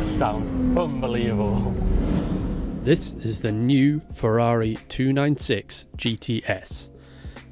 Sounds unbelievable. This is the new Ferrari 296 GTS.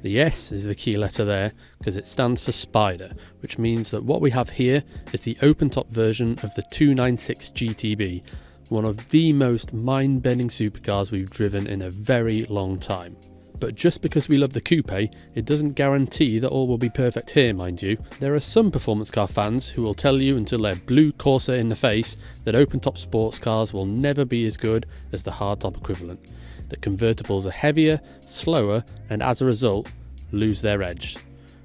The S is the key letter there because it stands for Spider, which means that what we have here is the open-top version of the 296 GTB, one of the most mind-bending supercars we've driven in a very long time. But just because we love the coupe, it doesn't guarantee that all will be perfect here, mind you. There are some performance car fans who will tell you until they're blue Corsa in the face that open-top sports cars will never be as good as the hardtop equivalent, that convertibles are heavier, slower, and as a result, lose their edge.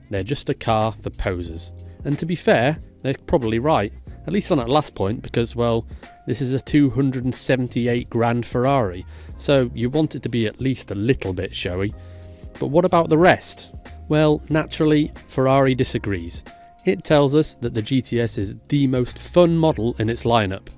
They're just a car for posers. And to be fair, they're probably right, at least on that last point, because, well, this is a 278 grand Ferrari, so you want it to be at least a little bit showy. But what about the rest? Well, naturally, Ferrari disagrees. It tells us that the GTS is the most fun model in its lineup.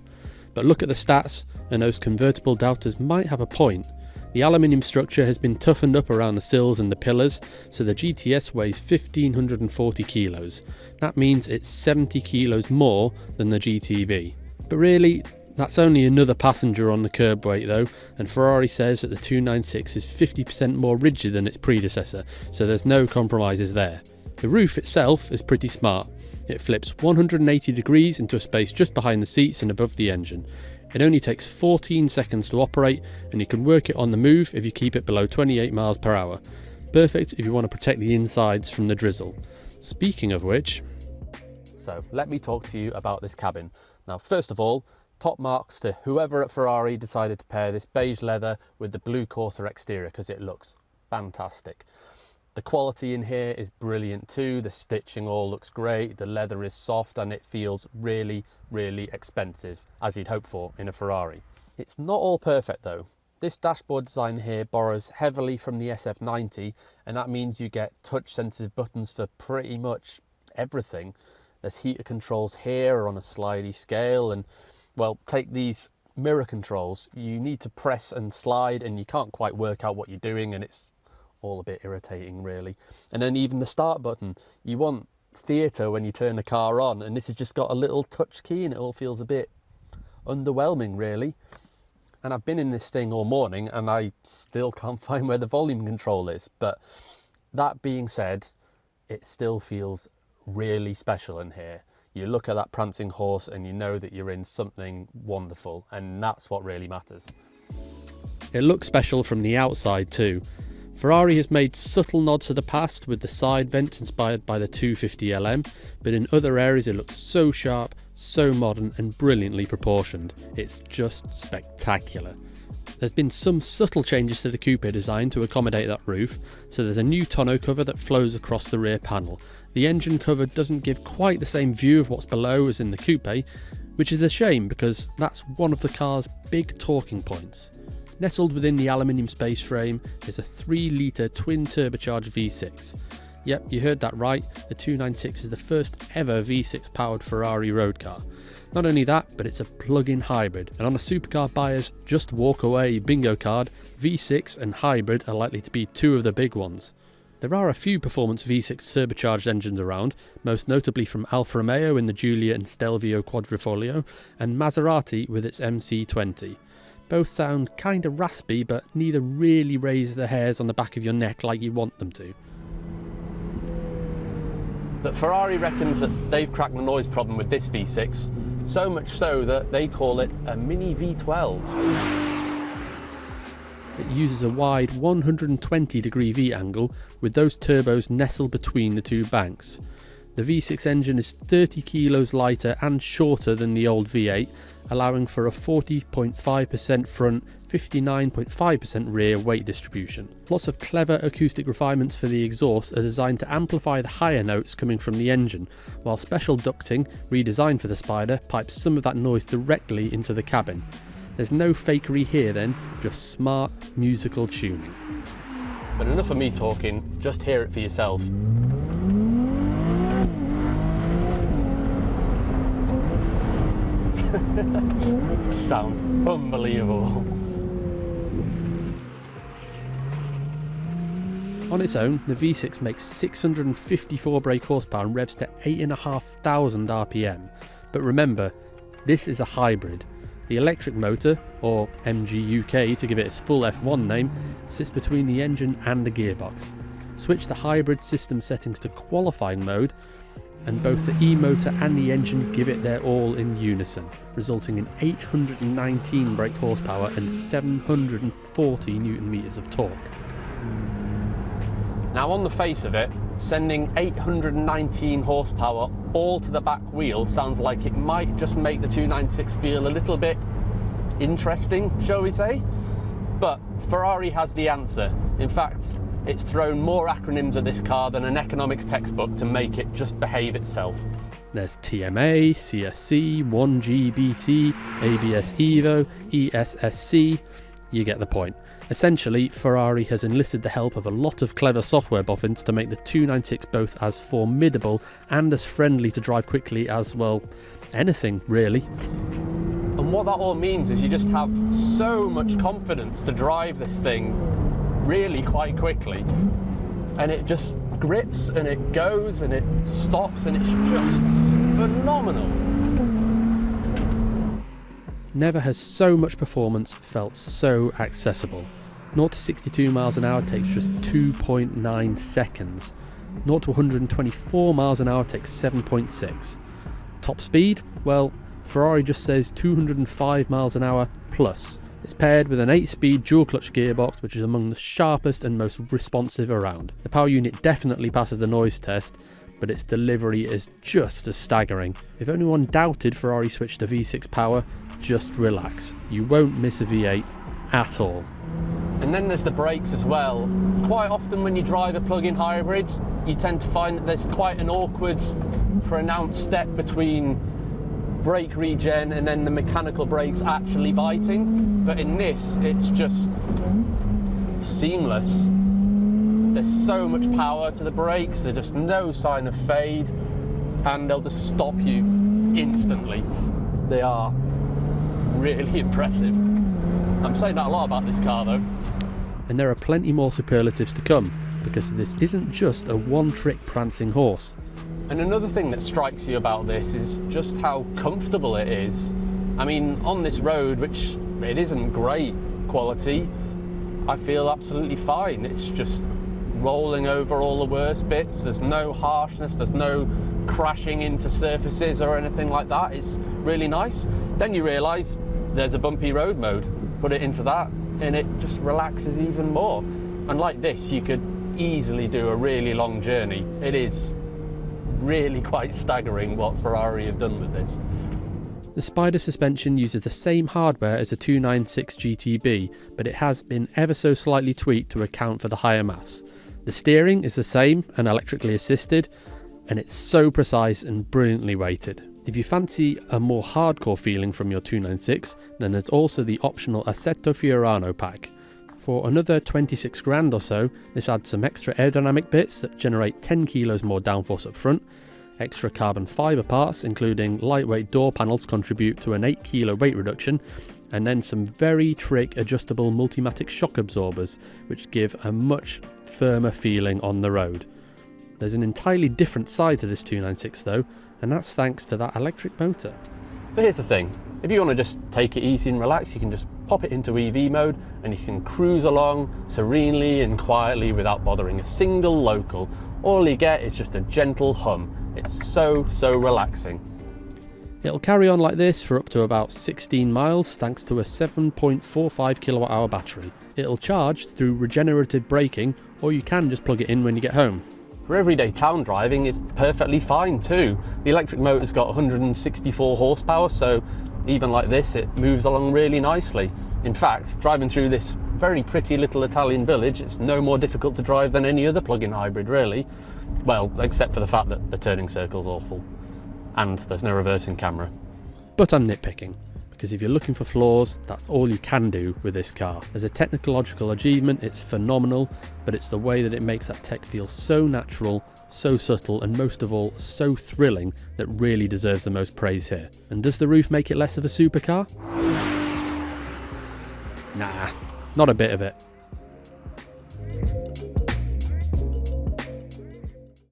But look at the stats, and those convertible doubters might have a point. The aluminium structure has been toughened up around the sills and the pillars, so the GTS weighs 1,540 kilos. That means it's 70 kilos more than the GTB. But really, that's only another passenger on the curb weight though, and Ferrari says that the 296 is 50% more rigid than its predecessor, so there's no compromises there. The roof itself is pretty smart. It flips 180 degrees into a space just behind the seats and above the engine. It only takes 14 seconds to operate, and you can work it on the move if you keep it below 28 miles per hour. Perfect if you want to protect the insides from the drizzle. Speaking of which... So let me talk to you about this cabin. Now, first of all, top marks to whoever at Ferrari decided to pair this beige leather with the blue Corsa exterior, because it looks fantastic. The quality in here is brilliant too. The stitching all looks great. The leather is soft and it feels really, really expensive, as you'd hope for in a Ferrari. It's not all perfect though. This dashboard design here borrows heavily from the SF90, and that means you get touch sensitive buttons for pretty much everything. There's heater controls here on a slidey scale, and well, take these mirror controls. You need to press and slide and you can't quite work out what you're doing, and it's all a bit irritating really. And then even the start button, you want theatre when you turn the car on, and this has just got a little touch key and it all feels a bit underwhelming really. And I've been in this thing all morning and I still can't find where the volume control is. But that being said, it still feels really special in here. You look at that prancing horse and you know that you're in something wonderful, and that's what really matters. It looks special from the outside too. Ferrari has made subtle nods to the past with the side vents inspired by the 250LM, but in other areas it looks so sharp, so modern and brilliantly proportioned. It's just spectacular. There's been some subtle changes to the coupe design to accommodate that roof, so there's a new tonneau cover that flows across the rear panel. The engine cover doesn't give quite the same view of what's below as in the coupe, which is a shame because that's one of the car's big talking points. Nestled within the aluminium space frame is a 3-litre twin turbocharged V6. Yep, you heard that right, the 296 is the first ever V6 powered Ferrari road car. Not only that, but it's a plug-in hybrid, and on a supercar buyer's just walk away bingo card, V6 and hybrid are likely to be two of the big ones. There are a few performance V6 turbocharged engines around, most notably from Alfa Romeo in the Giulia and Stelvio Quadrifoglio, and Maserati with its MC20. Both sound kinda raspy, but neither really raise the hairs on the back of your neck like you want them to. But Ferrari reckons that they've cracked the noise problem with this V6, so much so that they call it a mini V12. It uses a wide 120 degree V angle with those turbos nestled between the two banks. The V6 engine is 30 kilos lighter and shorter than the old V8, allowing for a 40.5% front, 59.5% rear weight distribution. Lots of clever acoustic refinements for the exhaust are designed to amplify the higher notes coming from the engine, while special ducting, redesigned for the Spider, pipes some of that noise directly into the cabin. There's no fakery here then, just smart musical tuning. But enough of me talking, just hear it for yourself. Sounds unbelievable. On its own, the V6 makes 654 brake horsepower and revs to 8,500 RPM. But remember, This is a hybrid. The electric motor, or MGUK to give it its full F1 name, sits between the engine and the gearbox. Switch the hybrid system settings to qualifying mode, and both the e-motor and the engine give it their all in unison, resulting in 819 brake horsepower and 740 newton meters of torque. Now, on the face of it, sending 819 horsepower all to the back wheel sounds like it might just make the 296 feel a little bit interesting, shall we say? But Ferrari has the answer. In fact, it's thrown more acronyms at this car than an economics textbook to make it just behave itself. There's TMA, CSC, 1GBT, ABS Evo, ESSC, you get the point. Essentially, Ferrari has enlisted the help of a lot of clever software boffins to make the 296 both as formidable and as friendly to drive quickly as, well, anything really. And what that all means is you just have so much confidence to drive this thing really quite quickly, and it just grips and it goes and it stops and it's just phenomenal. Never has so much performance felt so accessible. 0 to 62 miles an hour takes just 2.9 seconds. 0 to 124 miles an hour takes 7.6. Top speed? Well, Ferrari just says 205 miles an hour plus. It's paired with an 8-speed dual-clutch gearbox, which is among the sharpest and most responsive around. The power unit definitely passes the noise test, but its delivery is just as staggering. If anyone doubted Ferrari switched to V6 power, just relax. You won't miss a V8 at all. And then there's the brakes as well. Quite often when you drive a plug-in hybrid, you tend to find that there's quite an awkward, pronounced step between brake regen and then the mechanical brakes actually biting. But in this, it's just seamless. There's so much power to the brakes, there's just no sign of fade, and they'll just stop you instantly. They are really impressive. I'm saying that a lot about this car though. And there are plenty more superlatives to come, because this isn't just a one-trick prancing horse. And another thing that strikes you about this is just how comfortable it is. I mean, on this road, which it isn't great quality, I feel absolutely fine. It's just rolling over all the worst bits. There's no harshness, there's no crashing into surfaces or anything like that. It's really nice. Then you realise there's a bumpy road mode. Put it into that and it just relaxes even more. And like this, you could easily do a really long journey. It is really quite staggering what Ferrari have done with this. The Spider suspension uses the same hardware as a 296 GTB, but it has been ever so slightly tweaked to account for the higher mass. The steering is the same and electrically assisted, and it's so precise and brilliantly weighted. If you fancy a more hardcore feeling from your 296, then there's also the optional Assetto Fiorano pack. For another 26 grand or so, this adds some extra aerodynamic bits that generate 10 kilos more downforce up front. Extra carbon fibre parts, including lightweight door panels, contribute to an 8 kilo weight reduction, and then some very trick adjustable Multimatic shock absorbers, which give a much firmer feeling on the road. There's an entirely different side to this 296 though, and that's thanks to that electric motor. But here's the thing, if you want to just take it easy and relax, you can just pop it into EV mode and you can cruise along serenely and quietly without bothering a single local. All you get is just a gentle hum. It's so relaxing. It'll carry on like this for up to about 16 miles thanks to a 7.45 kilowatt hour battery. It'll charge through regenerative braking, or you can just plug it in when you get home. For everyday town driving, it's perfectly fine too. The electric motor's got 164 horsepower, so even like this, it moves along really nicely. In fact, driving through this very pretty little Italian village, it's no more difficult to drive than any other plug-in hybrid, really. Well, except for the fact that the turning circle's awful. And there's no reversing camera. But I'm nitpicking, because if you're looking for flaws, that's all you can do with this car. As a technological achievement, it's phenomenal, but it's the way that it makes that tech feel so natural, so subtle, and most of all, so thrilling that really deserves the most praise here. And does the roof make it less of a supercar? Nah, not a bit of it.